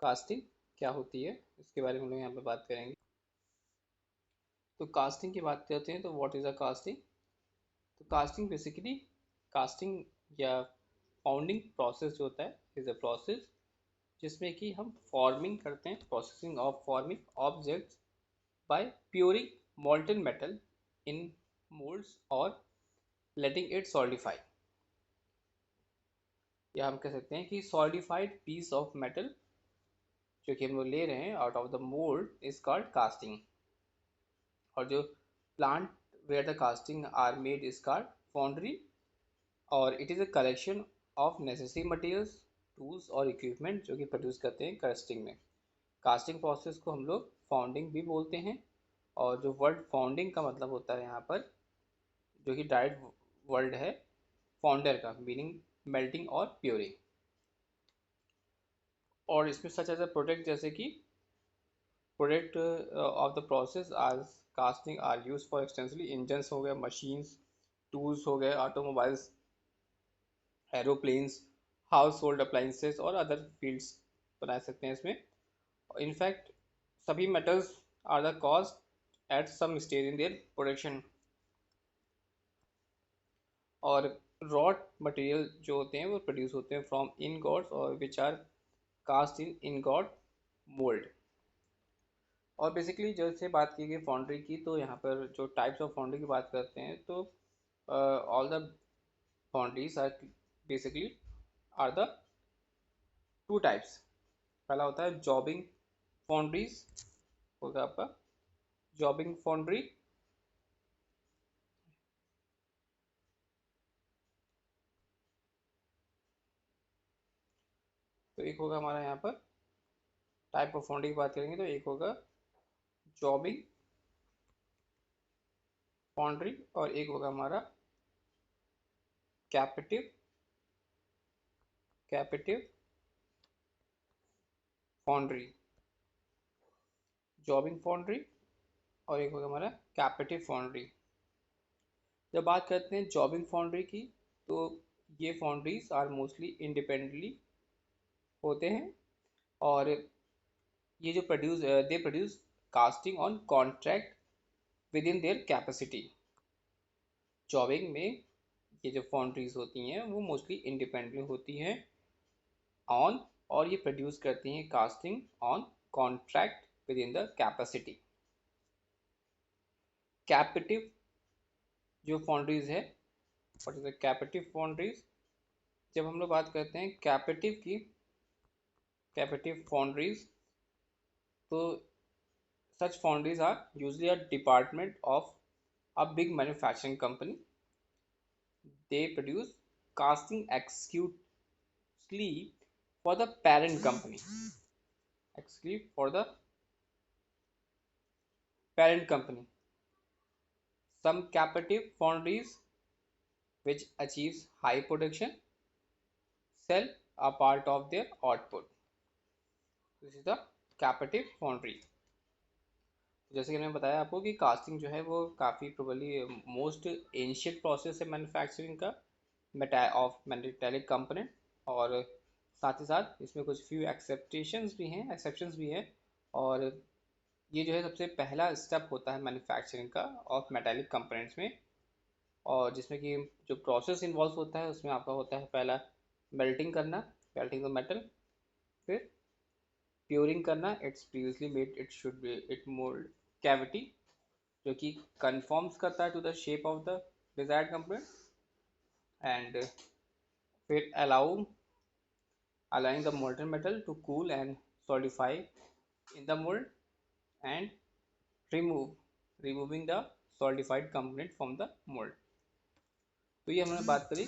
Casting क्या होती है इसके बारे में हम लोग यहाँ पे बात करेंगे। तो कास्टिंग की बात करते हैं तो व्हाट इज़ अ कास्टिंग। तो कास्टिंग बेसिकली कास्टिंग या फाउंडिंग प्रोसेस जो होता है इज़ अ प्रोसेस जिसमें कि हम फॉर्मिंग करते हैं, processing of forming objects by pouring molten metal in moulds और लेटिंग इट सॉलिडिफाई। या हम कह सकते हैं कि सॉलिडिफाइड पीस ऑफ मेटल जो कि हम लोग ले रहे हैं out of the mould is called casting. और जो plant where the casting are made is called foundry. और it is a collection of necessary materials, tools और इक्विपमेंट जो कि प्रोड्यूस करते हैं कास्टिंग में। कास्टिंग प्रोसेस को हम लोग फाउंडिंग भी बोलते हैं। और जो वर्ड फाउंडिंग का मतलब होता है यहाँ पर जो कि डायरेक्ट वर्ड है फाउंडर का, मीनिंग मेल्टिंग और प्योरिंग। और इसमें सच एज अ प्रोडक्ट जैसे कि प्रोडक्ट ऑफ द प्रोसेस आज casting are use for extensively engines हो गए, मशीन्स, टूल्स हो गए, automobiles, aeroplanes, household appliances और अदर फील्ड्स बना सकते हैं इसमें। इनफैक्ट सभी metals are the cost at some stage in their production. और रॉड मटेरियल जो होते हैं वो प्रोड्यूस होते हैं फ्रॉम इनगॉट्स और which are cast in ingot mould. और बेसिकली जैसे बात की गई फाउंड्री की तो यहाँ पर जो टाइप्स ऑफ फाउंड्री की बात करते हैं तो all the foundries are basically are the two types. पहला होता है जॉबिंग फाउंड्रीज, होगा आपका जॉबिंग फाउंड्री। तो एक होगा हमारा यहाँ पर टाइप ऑफ फाउंड्री की बात करेंगे तो एक होगा जॉबिंग फाउंड्री और एक होगा हमारा कैपेटिव कैपेटिव फाउंड्री। जॉबिंग फाउंड्री और एक होगा हमारा कैपेटिव फाउंड्री। जब बात करते हैं जॉबिंग फाउंड्री की तो ये फाउंड्रीज आर मोस्टली इंडिपेंडेंटली होते हैं। और ये जो they produce casting on contract within their capacity. Jobbing में ये जो फाउंड्रीज होती हैं वो मोस्टली इंडिपेंडेंटली होती हैं ऑन, और ये प्रोड्यूस करती हैं casting on contract within the capacity. Captive जो फाउंड्रीज है, what is the captive foundries. जब हम लोग बात करते हैं कैपेटिव की, कैपेटिव फाउंड्रीज, तो such foundries are usually a department of a big manufacturing company. They produce casting exclusively for the parent company. Exclusively for the parent company. Some captive foundries which achieves high production sell a part of their output. This is the captive foundry. जैसे कि मैंने बताया आपको कि casting जो है वो काफ़ी प्रोबली मोस्ट एंशियंट प्रोसेस है मैन्युफैक्चरिंग का ऑफ मेटेलिक कंपोनेंट। और साथ ही साथ इसमें कुछ फ्यू एक्सेप्शंस भी हैं। और ये जो है सबसे पहला स्टेप होता है मैन्युफैक्चरिंग का ऑफ मेटेलिक कंपोनेंट्स में। और जिसमें कि जो प्रोसेस इन्वॉल्व होता है उसमें आपका होता है पहला मेल्टिंग करना, मेल्टिंग द मेटल, फिर प्योरिंग करना, it's previously made it should be it mould cavity जो कि कन्फॉर्म्स करता है to the shape of the desired component. And फिर allowing the molten metal to cool and solidify in the mold and removing the solidified component from the mold। तो ये हमने बात करी